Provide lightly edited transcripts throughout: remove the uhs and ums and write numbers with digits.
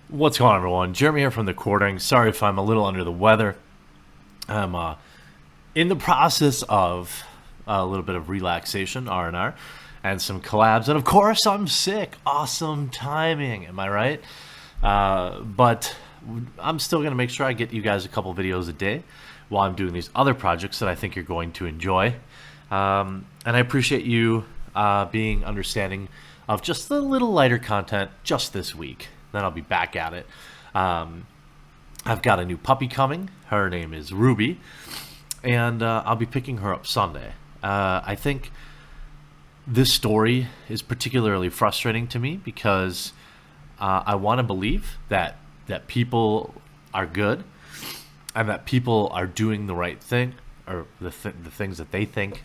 What's going on, everyone? Jeremy here from the Quartering. Sorry if I'm a little under the weather. I'm in the process of a little bit of relaxation, R&R, and some collabs. And of course, I'm sick. Awesome timing, am I right? But I'm still going to make sure I get you guys a couple videos a day while I'm doing these other projects that I think you're going to enjoy. And I appreciate you being understanding of just the little lighter content just this week. Then I'll be back at it. I've got a new puppy coming. Her name is Ruby, and I'll be picking her up Sunday. I think this story is particularly frustrating to me because I want to believe that people are good and that people are doing the right thing, or the things that they think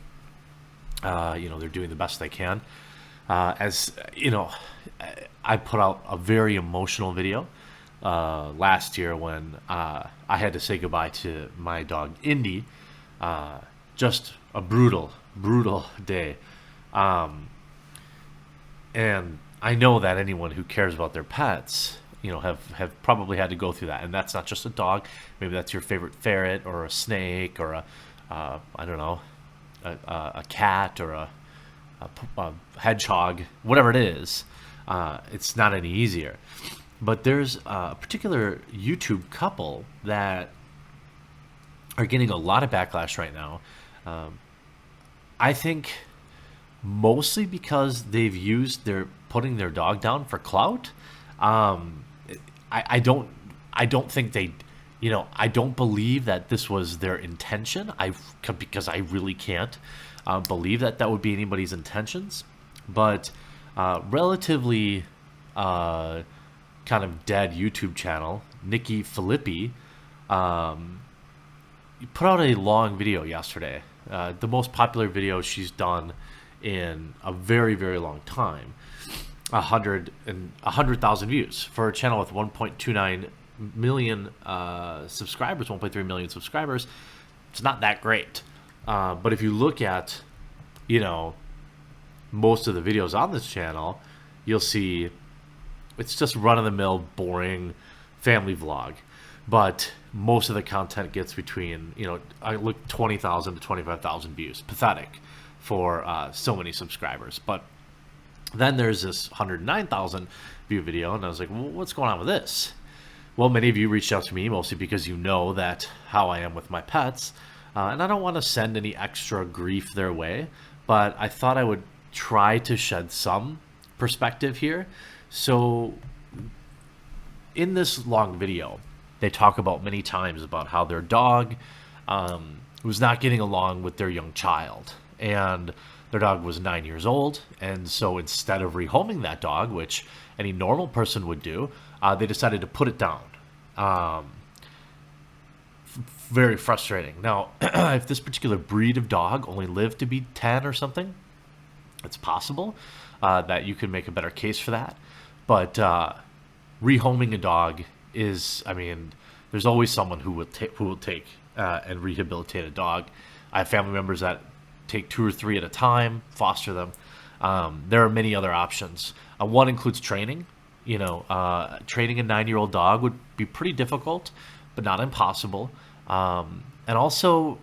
they're doing the best they can. As you know, I put out a very emotional video last year when I had to say goodbye to my dog Indy. Just a brutal day. And I know that anyone who cares about their pets, have probably had to go through that. And that's not just a dog. Maybe that's your favorite ferret or a snake or I don't know, a cat or a hedgehog, whatever it is. It's not any easier. But there's a particular YouTube couple that are getting a lot of backlash right now. I think mostly because they're putting their dog down for clout. I don't think they, I don't believe that this was their intention. Because I really can't believe that would be anybody's intentions. But relatively kind of dead YouTube channel, Nikki Phillippi, put out a long video yesterday. The most popular video she's done in a very, very long time. 100,000 views for a channel with 1.29 million subscribers, 1.3 million subscribers. It's not that great. But if you look at, most of the videos on this channel, you'll see it's just run-of-the-mill, boring family vlog. But most of the content gets between, I look 20,000 to 25,000 views. Pathetic for so many subscribers. But then there's this 109,000 view video, and I was like, well, what's going on with this? Well, many of you reached out to me, mostly because you know that how I am with my pets. And I don't want to send any extra grief their way, but I thought I would try to shed some perspective here. So in this long video, they talk about many times about how their dog was not getting along with their young child. And their dog was 9 years old. And so instead of rehoming that dog, which any normal person would do, they decided to put it down. Very frustrating. Now, if this particular breed of dog only lived to be 10 or something, it's possible that you could make a better case for that. But rehoming a dog is, there's always someone who will take and rehabilitate a dog. I have family members that take 2 or 3 at a time, foster them. There are many other options. One includes training. Training a 9-year-old dog would be pretty difficult, but not impossible. And also,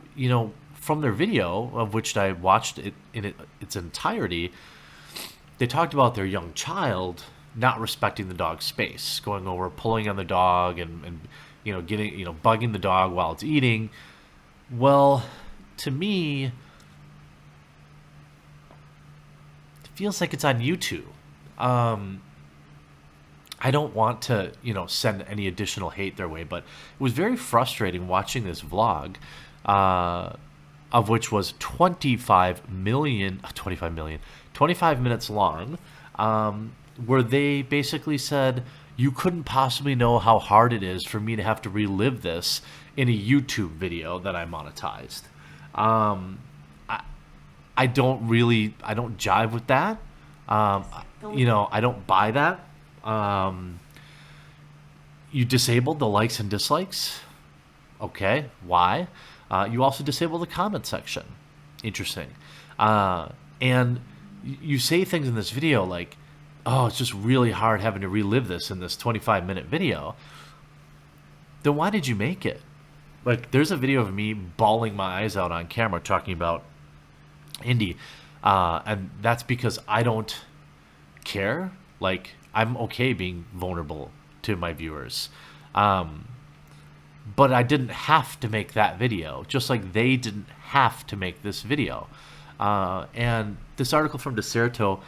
from their video, of which I watched it in its entirety, they talked about their young child not respecting the dog's space, going over, pulling on the dog, and getting, bugging the dog while it's eating. Well, to me, it feels like it's on YouTube. I don't want to, send any additional hate their way, but it was very frustrating watching this vlog, of which was 25 minutes long, where they basically said, you couldn't possibly know how hard it is for me to have to relive this in a YouTube video that I monetized. I don't jive with that. I don't buy that. You disabled the likes and dislikes. Okay, why? You also disable the comment section. Interesting. And you say things in this video like, oh, it's just really hard having to relive this in this 25-minute video, then why did you make it? Like, there's a video of me bawling my eyes out on camera talking about Indy, and that's because I don't care. Like, I'm okay being vulnerable to my viewers. But I didn't have to make that video, just like they didn't have to make this video. And this article from Deserto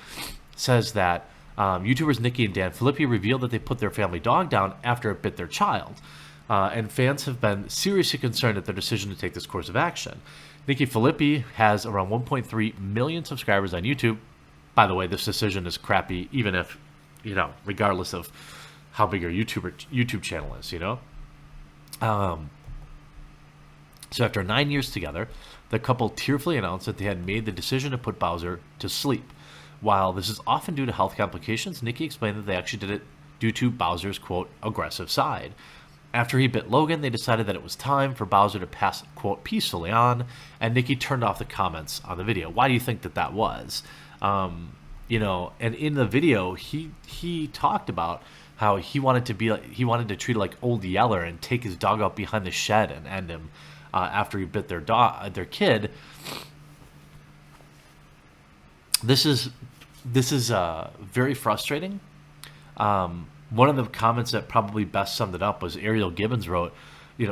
says that YouTubers Nikki and Dan Phillippi revealed that they put their family dog down after it bit their child. And fans have been seriously concerned at their decision to take this course of action. Nikki Phillippi has around 1.3 million subscribers on YouTube. By the way, this decision is crappy, even if, regardless of how big your YouTube channel is, So after 9 years together, the couple tearfully announced that they had made the decision to put Bowser to sleep. While this is often due to health complications, Nikki explained that they actually did it due to Bowser's, quote, aggressive side. After he bit Logan, they decided that it was time for Bowser to pass, quote, peacefully on, and Nikki turned off the comments on the video. Why do you think that was? And in the video, he talked about how he wanted to treat it like Old Yeller and take his dog out behind the shed and end him after he bit their kid. This is very frustrating. One of the comments that probably best summed it up was Ariel Gibbons wrote,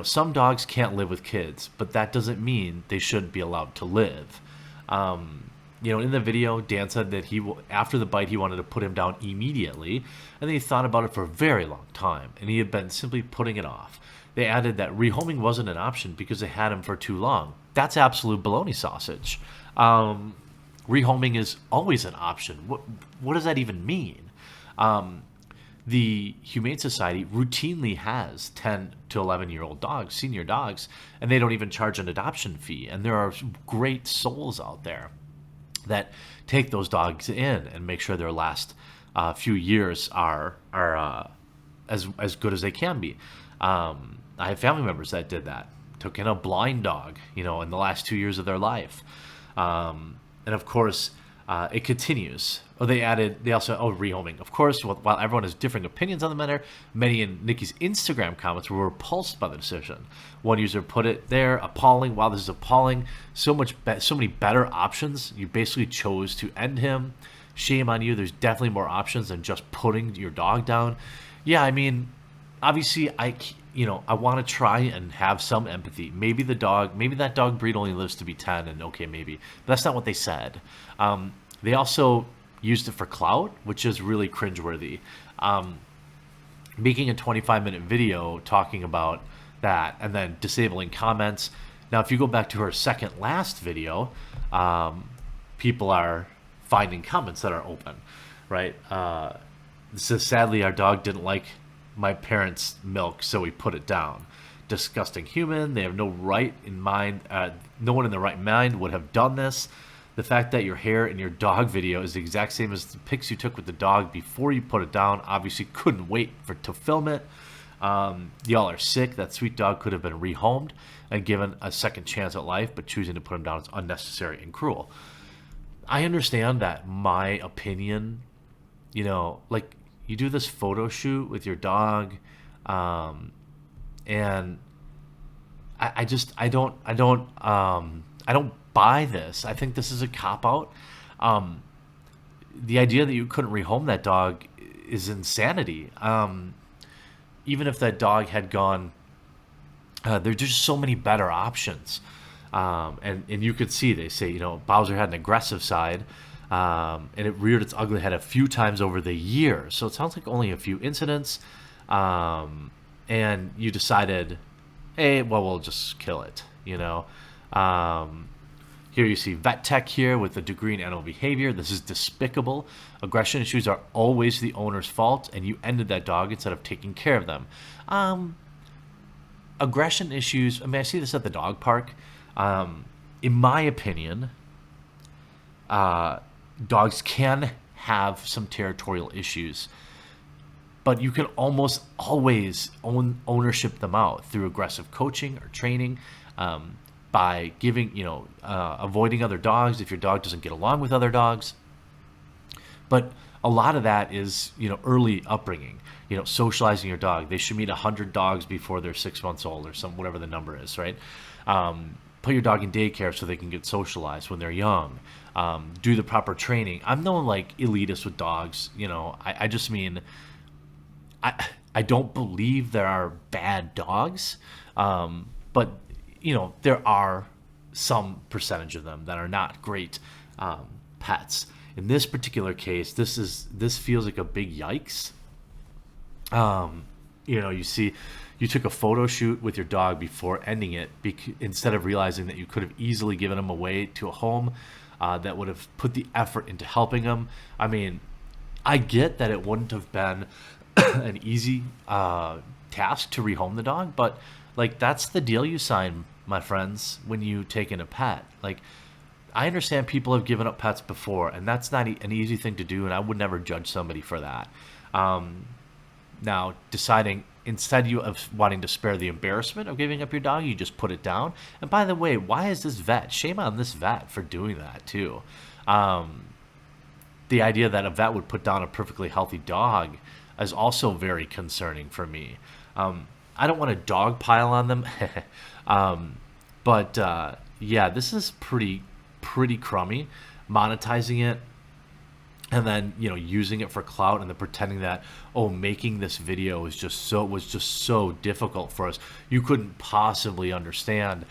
some dogs can't live with kids, but that doesn't mean they shouldn't be allowed to live. In the video, Dan said that after the bite, he wanted to put him down immediately, and then he thought about it for a very long time, and he had been simply putting it off. They added that rehoming wasn't an option because they had him for too long. That's absolute baloney sausage. Rehoming is always an option. What does that even mean? The Humane Society routinely has 10 to 11-year-old dogs, senior dogs, and they don't even charge an adoption fee. And there are great souls out there that take those dogs in and make sure their last few years are as good as they can be. I have family members that did that, took in a blind dog, in the last 2 years of their life. And of course, it continues. They also rehoming. Of course, while everyone has differing opinions on the matter, many in Nikki's Instagram comments were repulsed by the decision. One user put it there, appalling. Wow, this is appalling. So many better options. You basically chose to end him. Shame on you. There's definitely more options than just putting your dog down. Yeah, I mean, obviously, I want to try and have some empathy. Maybe that dog breed only lives to be 10, and okay, maybe. But that's not what they said. They also used it for clout, which is really cringeworthy. Making a 25-minute video talking about that and then disabling comments. Now, if you go back to her second last video, people are finding comments that are open, right? So sadly, our dog didn't like my parents' milk, so we put it down. Disgusting human. They have no right in mind. No one in their right mind would have done this. The fact that your hair in your dog video is the exact same as the pics you took with the dog before you put it down, obviously couldn't wait to film it. Y'all are sick. That sweet dog could have been rehomed and given a second chance at life, but choosing to put him down is unnecessary and cruel. I understand that my opinion, like you do this photo shoot with your dog, and I don't buy this. I think this is a cop-out. The idea that you couldn't rehome that dog is insanity. Even if that dog had gone, there's just so many better options. And you could see, they say, Bowser had an aggressive side, and it reared its ugly head a few times over the year. So it sounds like only a few incidents. And you decided, hey, well, we'll just kill it, Here you see vet tech here with a degree in animal behavior. This is despicable. Aggression issues are always the owner's fault, and you ended that dog instead of taking care of them. Aggression issues, I see this at the dog park. In my opinion, dogs can have some territorial issues, but you can almost always ownership them out through aggressive coaching or training, by giving, avoiding other dogs if your dog doesn't get along with other dogs. But a lot of that is, early upbringing, socializing your dog. They should meet 100 dogs before they're 6 months old, or whatever the number is, right? Put your dog in daycare so they can get socialized when they're young. Do the proper training. I'm no like elitist with dogs. I just mean, I don't believe there are bad dogs, but there are some percentage of them that are not great pets. In this particular case, this feels like a big yikes. You took a photo shoot with your dog before ending it, instead of realizing that you could have easily given him away to a home that would have put the effort into helping him. I mean, I get that it wouldn't have been an easy task to rehome the dog, but like, that's the deal you sign, my friends, when you take in a pet. Like, I understand people have given up pets before, and that's not an easy thing to do, and I would never judge somebody for that. Now, deciding instead of wanting to spare the embarrassment of giving up your dog, you just put it down. And by the way, why is this vet? Shame on this vet for doing that too. The idea that a vet would put down a perfectly healthy dog is also very concerning for me. I don't want to dog pile on them, but yeah, this is pretty crummy. Monetizing it, and then using it for clout, and then pretending that, oh, making this video was just so difficult for us, you couldn't possibly understand.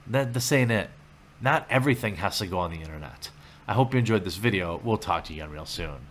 This ain't it. Not everything has to go on the internet. I hope you enjoyed this video. We'll talk to you again real soon.